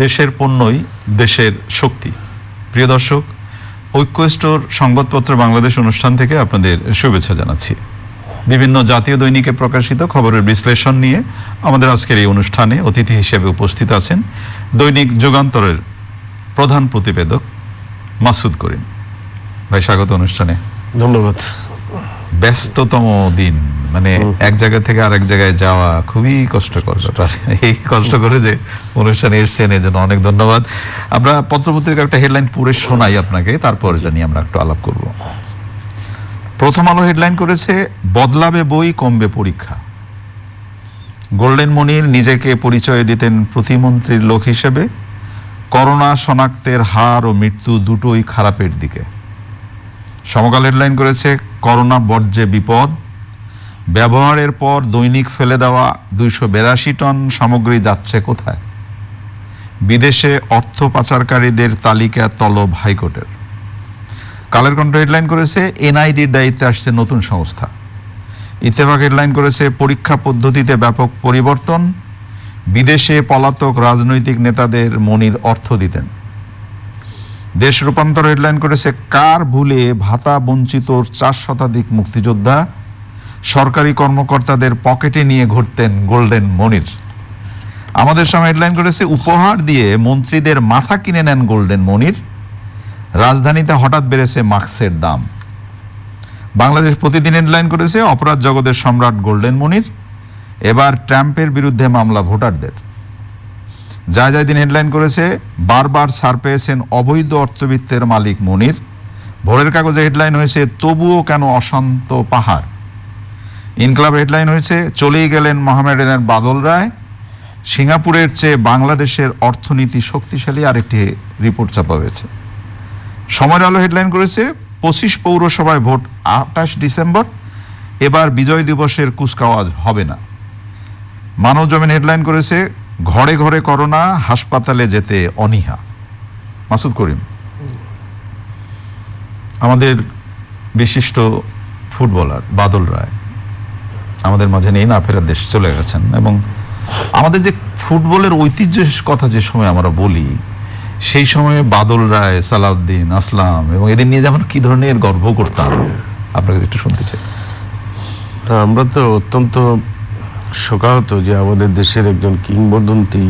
দেশের পণ্যই দেশের শক্তি। প্রিয় দর্শক, ঐক্য স্টোর সংবাদপত্র বাংলাদেশ অনুষ্ঠান থেকে আপনাদের শুভেচ্ছা জানাচ্ছি। বিভিন্ন জাতীয় দৈনিকে প্রকাশিত খবরের বিশ্লেষণ নিয়ে আমাদের আজকের এই অনুষ্ঠানে অতিথি হিসেবে উপস্থিত আছেন দৈনিক যুগান্তরের প্রধান প্রতিবেদক মাসুদ করিম ভাই। স্বাগত অনুষ্ঠানে। ধন্যবাদ। ব্যস্ততম দিন, মানে এক জায়গা থেকে আরেক জায়গায় যাওয়া খুবই কষ্টকর ব্যাপার। এই কষ্ট করে যে অনুষ্ঠানে এসছেন এর জন্য অনেক ধন্যবাদ। আমরা পত্রপত্রিকার একটা হেডলাইন পড়ে শোনাই আপনাকে, তারপর এটা নিয়ে আমরা একটু আলাপ করব। প্রথম আলো হেডলাইন করেছে, বদলাবে বই, কমবে পরীক্ষা। গোল্ডেন মনির নিজেকে পরিচয় দিতেন প্রতিমন্ত্রীর লোক হিসেবে। করোনা শনাক্তের হার ও মৃত্যু দুটোই খারাপের দিকে। সমকাল হেডলাইন করেছে, করোনা বর্জ্যে বিপদ। ব্যবহারের পর দৈনিক ফেলে দেওয়া 282 টন সামগ্রী যাচ্ছে কোথায়? বিদেশে অর্থ পাচারকারীদের তালিকা তলব হাইকোর্টের। কালের কণ্ঠ হেডলাইন করেছে, এনআইডির দায়িত্বে আসছে নতুন সংস্থা। ইত্তেফাক হেডলাইন করেছে, পরীক্ষা পদ্ধতিতে ব্যাপক পরিবর্তন। বিদেশে পলাতক রাজনৈতিক নেতাদের মনির অর্থ দিতেন। দেশ রূপান্তর হেডলাইন করেছে, কার ভুলে ভাতা বঞ্চিত 4 শতাধিক মুক্তিযোদ্ধা। সরকারি কর্মকর্তাদের পকেটে নিয়ে ঘুরতেন গোল্ডেন মনির। আমাদের সামনে হেডলাইন করেছে, উপহার দিয়ে মন্ত্রীদের মাথা কিনে নেন গোল্ডেন মনির। রাজধানীতে হঠাৎ বেড়েছে মাস্কের দাম। বাংলাদেশ প্রতিদিন হেডলাইন করেছে, অপরাধ জগতের সম্রাট গোল্ডেন মনির। এবার ট্রাম্পের বিরুদ্ধে মামলা ভোটারদের। যায় দিন হেডলাইন করেছে, বারবার ছাড় পেয়েছেন অবৈধ অর্থবিত্তের মালিক মনির। ভোরের কাগজে হেডলাইন হয়েছে, তবুও কেন অশান্ত পাহাড়। ইনকলাব হেডলাইন হয়েছে, চলেই গেলেন মোহামেডানের বাদল রায়। সিঙ্গাপুরের চেয়ে বাংলাদেশের অর্থনীতি শক্তিশালী, আরেকটি রিপোর্ট ছাপা হয়েছে। সময়ের আলো হেডলাইন করেছে, 25 পৌরসভায় ভোট 28 ডিসেম্বর। এবার বিজয় দিবসের কুচকাওয়াজ হবে না। মানব জমিন হেডলাইন করেছে, ঘরে ঘরে করোনা, হাসপাতালে যেতে অনীহা। মাসুদ করিম, আমাদের বিশিষ্ট ফুটবলার বাদল রায় আমাদের মাঝে নেই, না ফেরার দেশ চলে গেছেন। এবং আমাদের যে ফুটবলের ঐতিহ্যের কথা যে সময় আমরা বলি, সেই সময়ে বাদল রায়, সালাউদ্দিন, আসলাম এবং এদের নিয়ে যেমন কি ধরনের গর্ব করতাম, আপনাকে একটু শুনতে চাই। আমরা তো অত্যন্ত শোকাহত যে আমাদের দেশের একজন কিংবদন্তি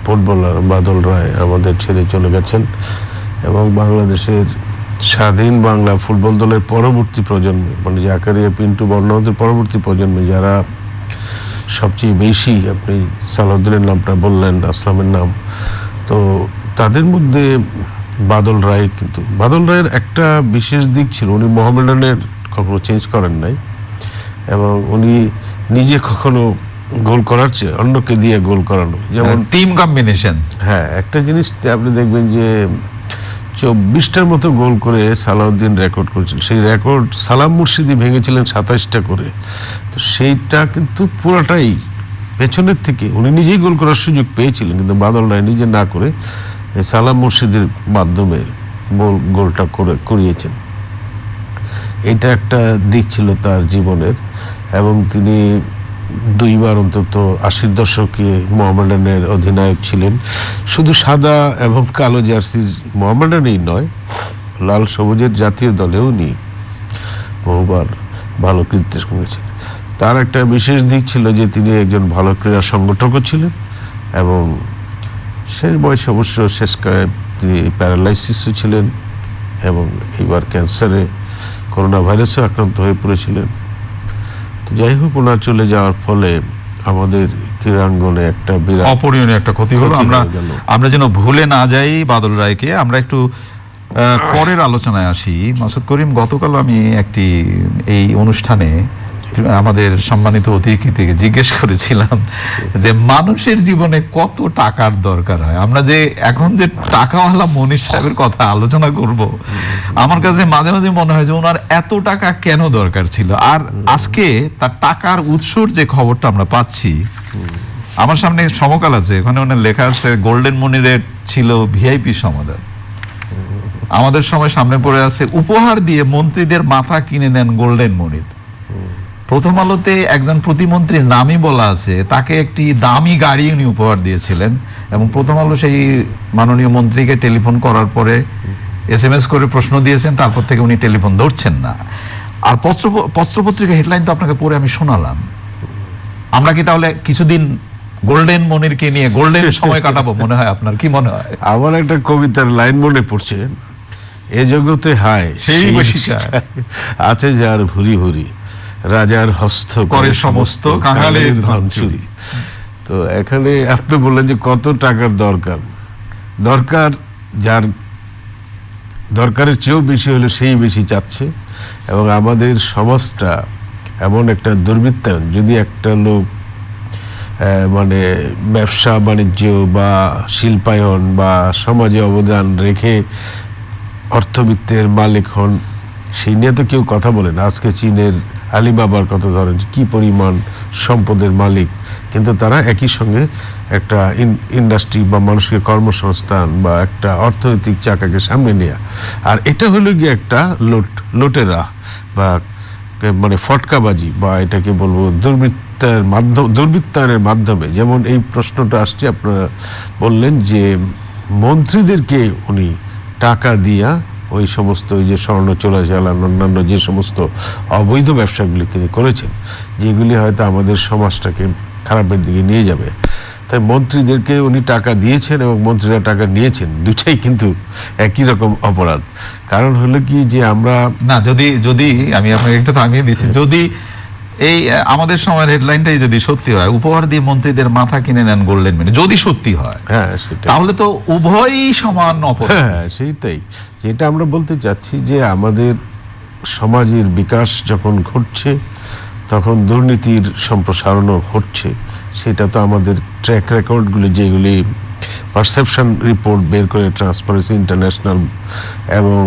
ফুটবলার বাদল রায় আমাদের ছেড়ে চলে গেছেন। এবং বাংলাদেশের স্বাধীন বাংলা ফুটবল দলের পরবর্তী প্রজন্মে, মানে জাকারিয়া, পিন্টু, বর্ণাদের পরবর্তী প্রজন্মে যারা সবচেয়ে বেশি, আপনি সালাউদ্দিনের নামটা বললেন, আসলামের নাম, তো তাদের মধ্যে বাদল রায়, কিন্তু বাদল রায়ের একটা বিশেষ দিক ছিল, উনি মোহামেডানের কখনো চেঞ্জ করেন নাই এবং উনি নিজে কখনো গোল করার চেয়ে অন্যকে দিয়ে গোল করানো, যেমন টিম কম্বিনেশন। হ্যাঁ, একটা জিনিস আপনি দেখবেন যে 24টার মতো গোল করে সালাউদ্দিন রেকর্ড করেছিলেন। সেই রেকর্ড সালাম মুর্শিদি ভেঙেছিলেন 27টা করে। তো সেইটা কিন্তু পুরোটাই পেছনের থেকে, উনি নিজেই গোল করার সুযোগ পেয়েছিলেন, কিন্তু বাদল রায় নিজে না করে সালাম মুর্শিদির মাধ্যমে গোলটা করিয়েছেন। এটা একটা দিক ছিল তার জীবনের। এবং তিনি 2 বার অন্তত 80 দশকে মোহামেডানের অধিনায়ক ছিলেন। শুধু সাদা এবং কালো জার্সির মোহামেডানেই নয়, লাল সবুজের জাতীয় দলেও নিয়ে বহুবার ভালো কৃতিত্ব করেছেন। তার একটা বিশেষ দিক ছিল যে তিনি একজন ভালো ক্রীড়া সংগঠকও ছিলেন এবং শেষ বয়সে, অবশ্য শেষকালে তিনি প্যারালাইসিসও ছিলেন এবং এইবার ক্যান্সারে, করোনা ভাইরাসও আক্রান্ত হয়ে পড়েছিলেন। তো যাই হোক, ওনার চলে যাওয়ার ফলে আমাদের ক্রীড়াঙ্গনে একটা বিরাট অপরিণীয় একটা ক্ষতি হলো। আমরা যেন ভুলে না যাই বাদল রায়কে। আমরা একটু পরের আলোচনায় আসি। মাসুদ করিম, গতকাল আমি এই অনুষ্ঠানে আমাদের সম্মানিত অতিথি থেকে জিজ্ঞেস করেছিলাম যে মানুষের জীবনে কত টাকার দরকার হয়। আমরা যে এখন যে টাকাওয়ালা মনীষ সাহেবের কথা আলোচনা করব, আমার কাছে মাঝে মাঝে মনে হয় যে ওনার এত টাকা কেন দরকার ছিল। আর আজকে তার টাকার উৎসর যে খবরটা আমরা পাচ্ছি, আমার সামনে সমকাল আছে, ওখানে ওনার লেখা আছে, গোল্ডেন মনিরের ছিল ভিআইপি সমাধান। আমাদের সময় সামনে পড়ে আছে, উপহার দিয়ে মন্ত্রীদের মাথা কিনে নেন গোল্ডেন মনির। প্রথম আলোতে একজন প্রতিমন্ত্রীর নামই বলা আছে, তাকে একটি দামি গাড়ি উনি উপহার দিয়েছিলেন, এবং প্রথম আলো সেই মাননীয় মন্ত্রীকে টেলিফোন করার পরে SMS করে প্রশ্ন দিয়েছেন, তারপর থেকে উনি টেলিফোন ধরছেন না। আর পত্রপত্রিকা হেডলাইন তো আপনাকে পড়ে আমি শোনালাম। আমরা কি তাহলে কিছুদিন গোল্ডেন মনিরকে নিয়ে গোল্ডেন সময় কাটাবো মনে হয়? আপনার কি মনে হয়? আমার একটা কবিতার লাইন মনে পড়ছে, এ জগতে হায় সেই বেশি আছে যার ভুরি ভুরি, রাজার হস্ত করে সমস্ত কাঙালের ধন চুরি। তো এখানে আপনি বললেন যে কত টাকার দরকার, যার দরকারের চেয়েও বেশি হলে সেই বেশি চাচ্ছে। এবং আমাদের সমাজটা এমন একটা দুর্বৃত্তায়ন, যদি একটা লোক মানে ব্যবসা বাণিজ্য বা শিল্পায়ন বা সমাজে অবদান রেখে অর্থবিত্তের মালিক হন, সেই নিয়ে তো কেউ কথা বলে না। আজকে চীনের আলিবাবার কথা ধরেন, কি পরিমাণ সম্পদের মালিক, কিন্তু তারা একই সঙ্গে একটা ইন্ডাস্ট্রি বা মানুষকে কর্মসংস্থান বা একটা অর্থনৈতিক চাকাকে সামনে নেয়া। আর এটা হলো গিয়ে একটা লোটেরা বা মানে ফটকাবাজি, বা এটাকে বলবো দুর্বৃত্তায়নের মাধ্যমে। যেমন এই প্রশ্নটা আসছে, আপনারা বললেন যে মন্ত্রীদেরকে উনি টাকা দিয়া ওই সমস্ত ওই যে স্বর্ণ চোরাচালান, অন্যান্য যে সমস্ত অবৈধ ব্যবসাগুলি তিনি করেছেন, যেগুলি হয়তো আমাদের সমাজটাকে খারাপের দিকে নিয়ে যাবে, তাই মন্ত্রীদেরকে উনি টাকা দিয়েছেন এবং মন্ত্রীরা টাকা নিয়েছেন, দুটাই কিন্তু একই রকম অপরাধ। কারণ হলো কি যে আমরা না, যদি আমি আপনাকে একটু থামিয়ে দিচ্ছি, যদি এই আমাদের সময়ের হেডলাইনটাই যদি সত্যি হয়, উপহার দিয়ে মন্ত্রীদের মাথা কিনে নেন গোল্ডেন মিনি, যদি সত্যি হয়, হ্যাঁ সেটা, তাহলে তো উভয়ই সমান অপরাধ। হ্যাঁ সেইটাই, যেটা আমরা বলতে চাচ্ছি যে আমাদের সমাজের বিকাশ যখন ঘটছে, তখন দুর্নীতির সম্প্রসারণও ঘটছে। সেটা তো আমাদের ট্র্যাক রেকর্ডগুলি, যেগুলি পারসেপশন রিপোর্ট বের করে ট্রান্সপারেন্সি ইন্টারন্যাশনাল, এবং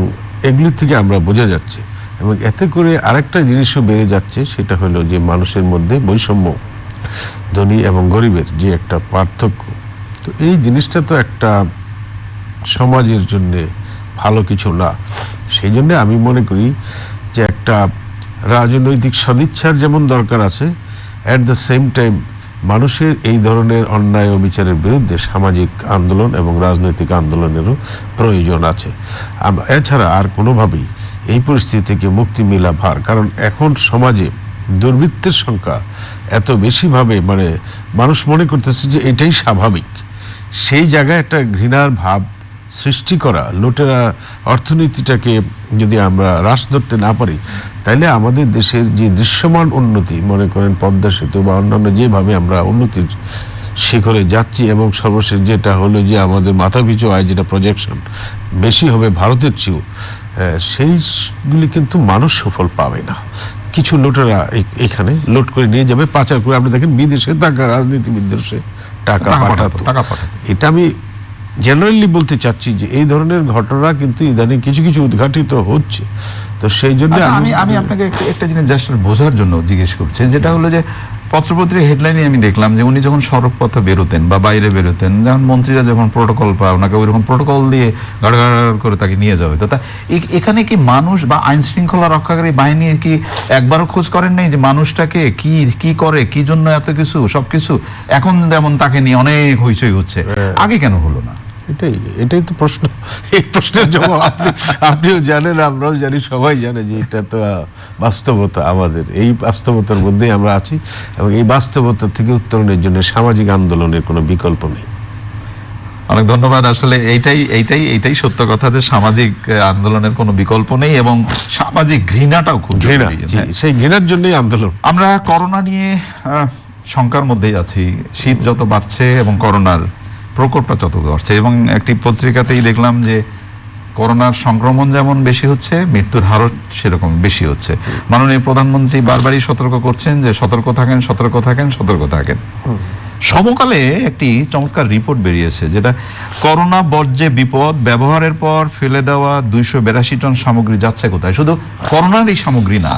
এগুলির থেকে আমরা বোঝা যাচ্ছে। এবং এতে করে আরেকটা জিনিসও বেড়ে যাচ্ছে, সেটা হলো যে মানুষের মধ্যে বৈষম্য, ধনী এবং গরিবের যে একটা পার্থক্য। তো এই জিনিসটা তো একটা সমাজের জন্যে ভালো কিছু না। সেই জন্যে আমি মনে করি যে একটা রাজনৈতিক সদিচ্ছার যেমন দরকার আছে, অ্যাট দ্য সেম টাইম মানুষের এই ধরনের অন্যায় ও বিচারের বিরুদ্ধে সামাজিক আন্দোলন এবং রাজনৈতিক আন্দোলনেরও প্রয়োজন আছে। এছাড়া আর কোনোভাবেই এই পরিস্থিতি থেকে মুক্তি মিলা ভার। কারণ এখন সমাজে দুর্বৃত্তের সংখ্যা এত বেশিভাবে, মানে মানুষ মনে করতেছে যে এটাই স্বাভাবিক। সেই জায়গায় একটা ঘৃণার ভাব সৃষ্টি করা, লুটেরা অর্থনীতিটাকে যদি আমরা হ্রাস ধরতে না পারি, তাইলে আমাদের দেশের যে দৃশ্যমান উন্নতি, মনে করেন পদ্মা সেতু বা অন্যান্য যেভাবে আমরা উন্নতির শিখরে যাচ্ছি, এবং সর্বশেষ যেটা হলো যে আমাদের মাথাপিছু আয় যেটা প্রজেকশন বেশি হবে ভারতের চেয়েও, সেইগুলি কিন্তু মানুষ সুফল পাবে না। কিছু লুটেরা এখানে লুট করে নিয়ে যাবে, পাচার করে। আপনি দেখেন বিদেশে থাকা রাজনীতিবিদদের সে টাকা পাঠাতো। এটা আমি জেনারেলি বলতে চাচ্ছি যে এই ধরনের ঘটনা কিন্তু ইদানিং কিছু কিছু উদ্ঘাটিত হচ্ছে। তো সেই জন্য আমি আপনাকে একটা জিনিস জাস্ট বোঝার জন্য জিজ্ঞেস করছি, যেটা হলো যে পত্রপত্রিকা হেডলাইনে আমি দেখলাম যে উনি যখন সড়ক পথে বেরোতেন বা বাইরে বেরোতেন, যখন মন্ত্রীরা যখন প্রোটোকল পায়, ওনাকে ওইরকম প্রোটোকল দিয়ে গাড় করে তাকে নিয়ে যাওয়া হতো। তা এখানে কি মানুষ বা আইন শৃঙ্খলা রক্ষাকারী বাহিনী কি একবারও খোঁজ করেন নাই যে মানুষটাকে কি করে, কি জন্য এত কিছু সবকিছু? এখন যেমন তাকে নিয়ে অনেক হইচই হচ্ছে, আগে কেন হলো না? এটাই তো প্রশ্ন। এই প্রশ্নের জবাব আপনিও জানেন, আমরাও জানি, সবাই জানে যে এটা তো বাস্তবতা। আমাদের এই বাস্তবতার মধ্যেই আমরা আছি, এবং এই বাস্তবতা থেকে উত্তরণের জন্য সামাজিক আন্দোলনের কোনো বিকল্প নেই। অনেক ধন্যবাদ। আসলে এইটাই সত্য কথা, যে সামাজিক আন্দোলনের কোনো বিকল্প নেই, এবং সামাজিক ঘৃণাটাও খুব ঘৃণা, সেই ঘৃণার জন্যই আন্দোলন। আমরা করোনা নিয়ে শঙ্কার মধ্যেই আছি। শীত যত বাড়ছে এবং করোনার প্রকোপটা যত বাড়ছে, এবং একটি পত্রিকাতেই দেখলাম যে করোনার সংক্রমণ যেমন বেশি হচ্ছে, মৃত্যুর হারও সেরকম বেশি হচ্ছে। মাননীয় প্রধানমন্ত্রী বারবারই সতর্ক করছেন যে সতর্ক থাকেন, সতর্ক থাকেন, সতর্ক থাকেন। সমকালে একটি চমৎকার রিপোর্ট বেরিয়েছে, যেটা করোনা বর্জ্যে বিপদ, ব্যবহারের পর ফেলে দেওয়া 282 টন সামগ্রী যাচ্ছে কোথায়? শুধু করোনার এই সামগ্রী না,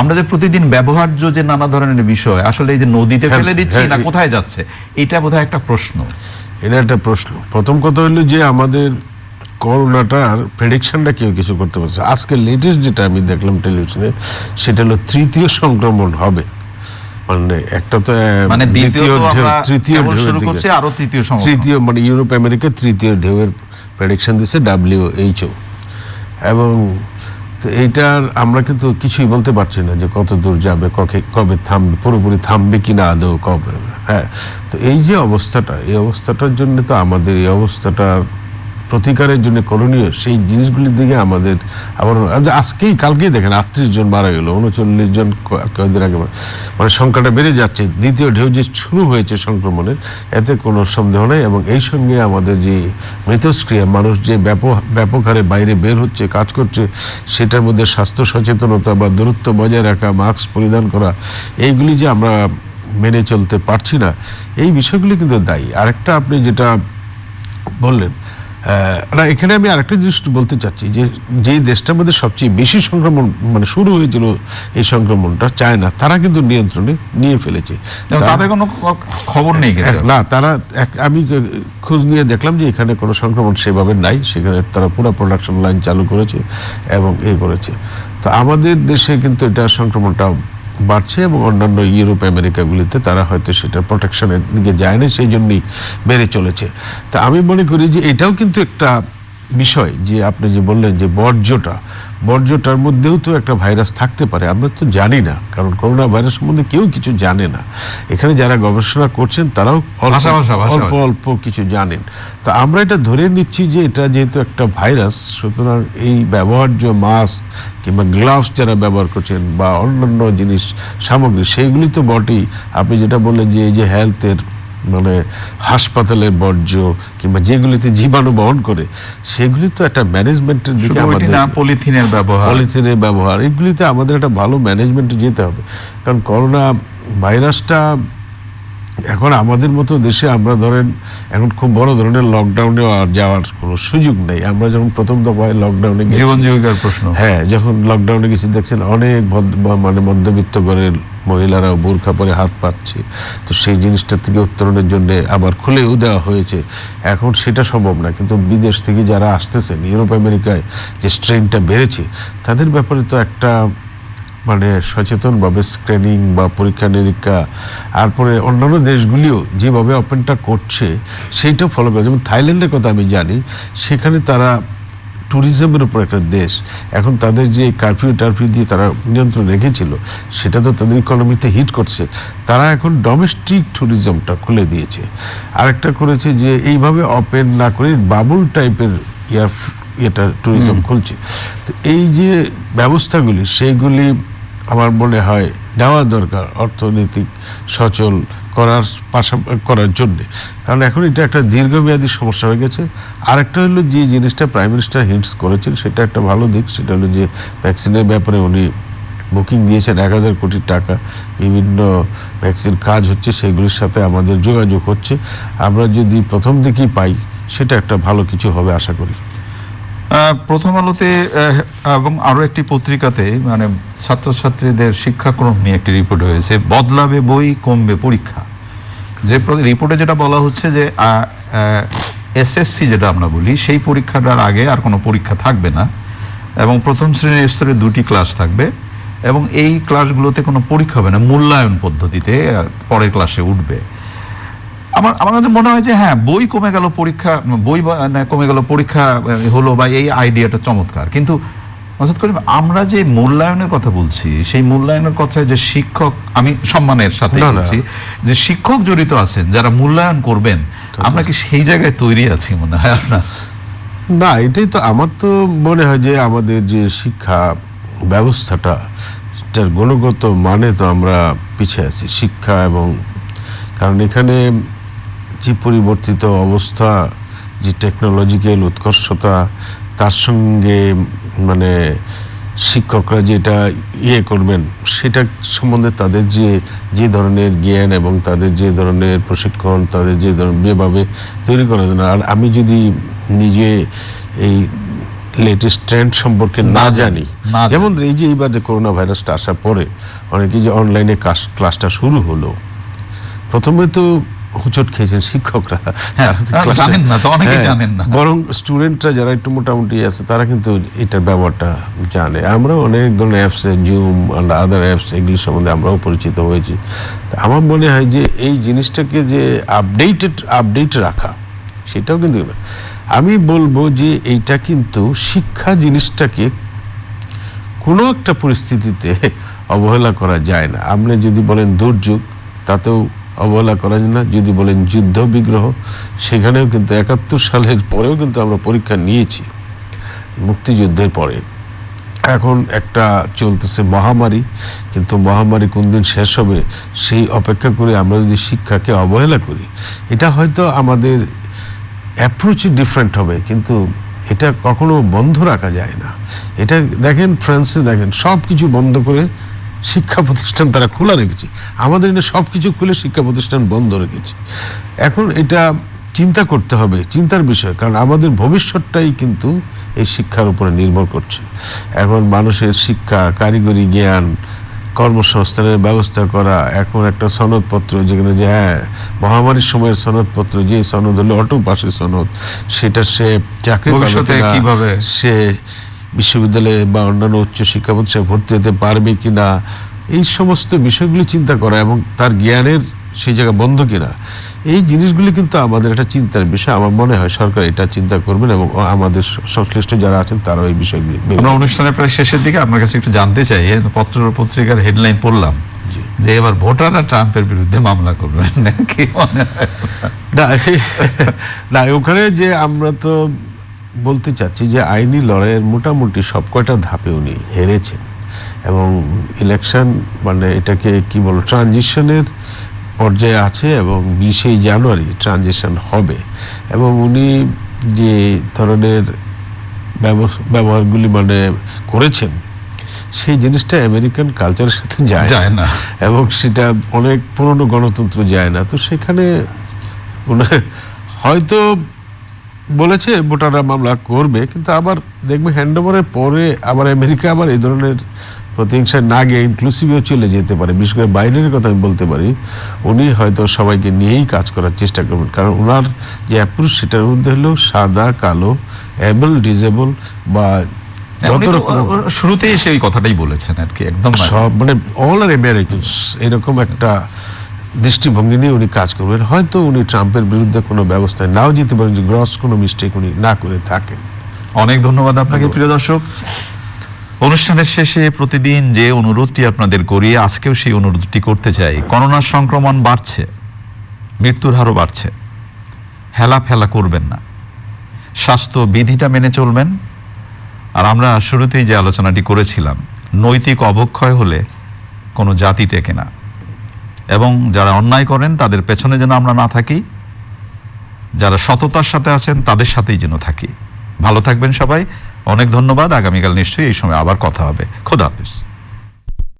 আমরা যে প্রতিদিন ব্যবহার্য যে নানা ধরনের বিষয়, আসলে এই যে নদীতে ফেলে দিচ্ছি না কোথায় যাচ্ছে, এটা বোধহয় একটা প্রশ্ন। এটা একটা প্রশ্ন। প্রথম কথা হলো যে আমাদের করোনাটার প্রেডিকশনটা কেউ কিছু করতে পারছে। আজকে লেটেস্ট যেটা আমি দেখলাম টেলিভিশনে, সেটা হলো তৃতীয় সংক্রমণ হবে। মানে একটা তো মানে দ্বিতীয় ঢেউ, তৃতীয় কেবল ঢেউয়ের শুরু দিকে। করছে, আরো তৃতীয় সমস্যা। তৃতীয় মানে ইউরোপ আমেরিকা তৃতীয় ঢেউয়ের প্রেডিকশন দিচ্ছে WHO। এবং তো এইটার আমরা কিন্তু কিছুই বলতে পারছি না যে কত দূর যাবে, কবে থামবে, পুরোপুরি থামবে কিনা আদৌ কবে। হ্যাঁ, তো এই যে অবস্থাটা, এই অবস্থাটার জন্য তো আমাদের এই অবস্থাটার প্রতিকারের জন্য করণীয় সেই জিনিসগুলির দিকে আমাদের আবার আজকেই কালকেই দেখেন 38 জন মারা গেল, 39 জন কয়েকদিন আগে, মানে সংখ্যাটা বেড়ে যাচ্ছে। দ্বিতীয় ঢেউ যে শুরু হয়েছে সংক্রমণের, এতে কোনো সন্দেহ নেই। এবং এই সঙ্গে আমাদের যে মিথস্ক্রিয়া, মানুষ যে ব্যাপক হারে বাইরে বের হচ্ছে, কাজ করছে, সেটার মধ্যে স্বাস্থ্য সচেতনতা বা দূরত্ব বজায় রাখা, মাস্ক পরিধান করা, এইগুলি যে আমরা মেনে চলতে পারছি না, এই বিষয়গুলি কিন্তু দায়ী। আরেকটা আপনি যেটা বললেন, না এখানে আমি আরেকটা জিনিস বলতে চাচ্ছি যে যেই দেশটার মধ্যে সবচেয়ে বেশি সংক্রমণ মানে শুরু হয়েছিল এই সংক্রমণটা, চায়না, তারা কিন্তু নিয়ন্ত্রণে নিয়ে ফেলেছে। তাদের কোনো খবর নেই না, তারা আমি খোঁজ নিয়ে দেখলাম যে এখানে কোনো সংক্রমণ সেভাবে নাই, সেখানে তারা পুরো প্রোডাকশন লাইন চালু করেছে এবং করেছে। তো আমাদের দেশে কিন্তু এটা সংক্রমণটা বাড়ছে এবং অন্যান্য ইউরোপ আমেরিকাগুলিতে তারা হয়তো সেটা প্রোটেকশনের দিকে যায় না, সেই জন্যই বেড়ে চলেছে। তা আমি মনে করি যে এটাও কিন্তু একটা বিষয়, যে আপনি যে বললেন যে বর্জ্যটার মধ্যেও তো একটা ভাইরাস থাকতে পারে, আমরা তো জানি না, কারণ করোনা ভাইরাস সম্বন্ধে কেউ কিছু জানে না। এখানে যারা গবেষণা করছেন তারাও অল্প অল্প কিছু জানেন। তো আমরা এটা ধরে নিচ্ছি যে এটা যেহেতু একটা ভাইরাস, সুতরাং এই ব্যবহার্য মাস্ক কিংবা গ্লাভস যারা ব্যবহার করছেন বা অন্যান্য জিনিস সামগ্রী, সেইগুলি তো বটেই। আপনি যেটা বললেন যে এই যে হেলথের মানে হাসপাতালের বর্জ্য কিংবা যেগুলিতে জীবাণু বহন করে, সেগুলি তো একটা ম্যানেজমেন্টের দিকে আমাদের, পলিথিনের ব্যবহার, এগুলিতে আমাদের একটা ভালো ম্যানেজমেন্টে যেতে হবে। কারণ করোনা ভাইরাসটা এখন আমাদের মতো দেশে, আমরা ধরেন এখন খুব বড় ধরনের লকডাউনে যাওয়ার কোনো সুযোগ নেই। আমরা যখন প্রথম দফায় লকডাউনে গেছি, জীবন জীবিকার প্রশ্ন, হ্যাঁ, যখন লকডাউনে গেছি দেখছেন অনেক মানে মধ্যবিত্ত ঘরের মহিলারাও বোরখা পরে হাত পাচ্ছে। তো সেই জিনিসটা থেকে উত্তরণের জন্য আবার খুলেও দেওয়া হয়েছে। এখন সেটা সম্ভব না, কিন্তু বিদেশ থেকে যারা আসতেছেন, ইউরোপ আমেরিকায় যে স্ট্রেনটা বেড়েছে, তাদের ব্যাপারে তো একটা মানে সচেতনভাবে স্ক্রিনিং বা পরীক্ষা নিরীক্ষা, তারপরে অন্যান্য দেশগুলিও যেভাবে ওপেনটা করছে সেইটাও ফলো করে। যেমন থাইল্যান্ডের কথা আমি জানি, সেখানে তারা ট্যুরিজমের উপর একটা দেশ, এখন তাদের যে কারফিউ দিয়ে তারা নিয়ন্ত্রণ রেখেছিল, সেটা তো তাদের ইকোনমিতে হিট করছে। তারা এখন ডোমেস্টিক ট্যুরিজমটা খুলে দিয়েছে। আরেকটা করেছে যে এইভাবে ওপেন না করে বাবুল টাইপের এটা ট্যুরিজম খুলছে। তো এই যে ব্যবস্থাগুলি, সেইগুলি আমার মনে হয় নেওয়া দরকার অর্থনৈতিক সচল করার জন্যে। কারণ এখন এটা একটা দীর্ঘমেয়াদী সমস্যা হয়ে গেছে। আরেকটা হলো যে জিনিসটা প্রাইম মিনিস্টার হিন্টস করেছেন, সেটা একটা ভালো দিক, সেটা হলো যে ভ্যাকসিনের ব্যাপারে উনি বুকিং দিয়েছেন 1000 কোটি টাকা, বিভিন্ন ভ্যাকসিন কাজ হচ্ছে, সেগুলির সাথে আমাদের যোগাযোগ হচ্ছে। আমরা যদি প্রথম দিকেই পাই, সেটা একটা ভালো কিছু হবে আশা করি। প্রথম আলোতে এবং আরো একটি পত্রিকাতে মানে ছাত্রছাত্রীদের শিক্ষাক্রম নিয়ে একটি রিপোর্ট হয়েছে, বদলাবে বই, কমবে পরীক্ষা। যে রিপোর্টে যেটা বলা হচ্ছে যে SSC যেটা আমরা বলি, সেই পরীক্ষাটার আগে আর কোনো পরীক্ষা থাকবে না এবং প্রথম শ্রেণীর স্তরে 2টি ক্লাস থাকবে এবং এই ক্লাসগুলোতে কোনো পরীক্ষা হবে না, মূল্যায়ন পদ্ধতিতে পরের ক্লাসে উঠবে। আমার কাছে মনে হয় যে হ্যাঁ, বই কমে গেল, কমে গেল, পরীক্ষা হলো, বা এই আইডিয়াটা চমৎকার। কিন্তু মাসুদ করিম, আমরা যে মূল্যায়নের কথা বলছি, সেই মূল্যায়নের কথায় যে শিক্ষক, আমি সম্মানের সাথে বলছি, যে শিক্ষক জড়িত আছেন যারা মূল্যায়ন করবেন, আমরা কি সেই জায়গায় তৈরি আছি মনে হয় আপনার? না, এটাই তো আমার তো মনে হয় যে আমাদের যে শিক্ষা ব্যবস্থাটা, সেটার গুণগত মানে তো আমরা পিছিয়ে আছি শিক্ষা এবং, কারণ এখানে যে পরিবর্তিত অবস্থা, যে টেকনোলজিক্যাল উৎকর্ষতা, তার সঙ্গে মানে শিক্ষকরা যেটা করবেন, সেটা সম্বন্ধে তাদের যে ধরনের জ্ঞান এবং তাদের যে ধরনের প্রশিক্ষণ, তাদের যেভাবে তৈরি করা যায় না। আর আমি যদি নিজে এই লেটেস্ট ট্রেন্ড সম্পর্কে না জানি, যেমন এই যে এইবার যে করোনা ভাইরাসটা আসার পরে অনেকে যে অনলাইনে ক্লাসটা শুরু হলো, প্রথমে তো হোঁচট খেয়েছেন শিক্ষকরা, হ্যাঁ, তারা তো তারা ক্লাসে- জানেন না তো, অনেকেই হ্যাঁ, জানেন না। বরং স্টুডেন্টরা যারা একটু মোটামুটি আছে তারা কিন্তু এটার ব্যবহারটা জানে। আমরা অনেক ধরনের apps, zoom and other apps, এগুলি সম্বন্ধে আমরাও পরিচিত হয়েছি। তো আমার মনে হয় যে এই জিনিসটাকে যে আপডেট রাখা, সেটাও কিন্তু না। আমি বলবো যে এইটা কিন্তু শিক্ষা জিনিসটাকে কোনো একটা পরিস্থিতিতে অবহেলা করা যায় না। আপনি যদি বলেন দুর্যোগ, তাতেও অবহেলা করা যায় না। যদি বলেন যুদ্ধ বিগ্রহ, সেখানেও কিন্তু ৭১ সালের পরেও কিন্তু আমরা পরীক্ষা নিয়েছি, মুক্তিযুদ্ধের পরে। এখন একটা চলতেছে মহামারী, কিন্তু মহামারী কোন দিন শেষ হবে সেই অপেক্ষা করে আমরা যদি শিক্ষাকে অবহেলা করি, এটা হয়তো আমাদের অ্যাপ্রোচ ডিফারেন্ট হবে, কিন্তু এটা কখনো বন্ধ রাখা যায় না। এটা দেখেন ফ্রান্সে, দেখেন সব কিছু বন্ধ করে শিক্ষা প্রতিষ্ঠান তারা খোলা রেখেছে। আমাদের এখানে সব কিছু খুলে শিক্ষা প্রতিষ্ঠান বন্ধ রেখেছে। এখন এটা চিন্তা করতে হবে, চিন্তার বিষয়, কারণ আমাদের ভবিষ্যৎটাই কিন্তু এই শিক্ষার উপরে নির্ভর করছে। এখন মানুষের শিক্ষা, কারিগরি জ্ঞান, কর্মসংস্থানের ব্যবস্থা করা, এখন একটা সনদপত্র যেখানে যে হ্যাঁ মহামারীর সময়ের সনদপত্র, যে সনদ হলো অটো পাশের সনদ, সেটা সে চাকরি পাবে ভবিষ্যতে কিনা, কিভাবে সে বিশ্ববিদ্যালয়ে বা অন্যান্য উচ্চ শিক্ষা প্রতিষ্ঠানে ভর্তি হতে পারবে কিনা, এই সমস্ত বিষয়গুলি চিন্তা করা এবং তার জ্ঞানের সেই জায়গা বন্ধ কিনা, এই জিনিসগুলি কিন্তু আমাদের একটা চিন্তার বিষয়। আমার মনে হয় সরকার এটা চিন্তা করবেন এবং আমাদের সংশ্লিষ্ট যারা আছেন তারাও এই বিষয়গুলি আমরা অনুষ্ঠানের প্রায় শেষের দিকে আপনার কাছে একটু জানতে চাই, পত্রিকার হেডলাইন পড়লাম যে এবার ভোটাররা ট্রাম্পের বিরুদ্ধে মামলা করবেন, কি মনে হয়? না, ওখানে যে আমরা তো বলতে চাচ্ছি যে আইনি লড়াইয়ের মোটামুটি সব কয়টা ধাপে উনি হেরেছেন এবং ইলেকশন মানে এটাকে কি বলবো ট্রানজিশনের পর্যায়ে আছে এবং 20শে জানুয়ারি ট্রানজিশন হবে। এবং উনি যে ধরনের ব্যবহারগুলি মানে করেছেন, সেই জিনিসটা আমেরিকান কালচারের সাথে যায় না, এবং সেটা অনেক পুরনো গণতন্ত্র যায় না। তো সেখানে হয়তো বলেছে ভোটাররা মামলা করবে, কিন্তু আবার দেখবে হ্যান্ডওভারের পরে আবার আমেরিকা আবার এই ধরনের প্রতিহিংসায় না গিয়ে ইনক্লুসিভও চলে যেতে পারে। বিশেষ করে বাইডেনের কথা আমি বলতে পারি, উনি হয়তো সবাইকে নিয়েই কাজ করার চেষ্টা করবেন, কারণ ওনার যে অ্যাপ্রোচ সেটার মধ্যে হলো সাদা কালো, অ্যাবল ডিজেবল বা যত রকম শুরুতেই সেই কথাটাই বলেছেন আর কি, একদম সব মানে অল আর আমেরিকানস, এরকম একটা দৃষ্টিভঙ্গি নিয়ে উনি কাজ করবেন। হয়তো উনি ট্রাম্পের বিরুদ্ধে কোনো ব্যবস্থায় নাও যেতে পারেন, যে গ্রস কোনো মিস্টেক উনি না করে থাকেন। অনেক ধন্যবাদ আপনাকে প্রিয় দর্শক। অনুষ্ঠানের শেষে প্রতিদিন যে অনুরোধটি আপনাদের করি, আজকেও সেই অনুরোধটি করতে চাই। করোনার সংক্রমণ বাড়ছে, মৃত্যুর হারও বাড়ছে, হেলাফেলা করবেন না, স্বাস্থ্য বিধিটা মেনে চলবেন। আর আমরা শুরুতেই যে আলোচনাটি করেছিলাম, নৈতিক অবক্ষয় হলে কোনো জাতি টেকে না, এবং যারা অন্যায় করেন তাদের পেছনে যেন আমরা না থাকি, যারা সততার সাথে আছেন তাদের সাথেই যেন থাকি। ভালো থাকবেন সবাই, অনেক ধন্যবাদ। আগামীকাল নিশ্চয়ই এই সময় আবার কথা হবে। খোদা হাফেজ।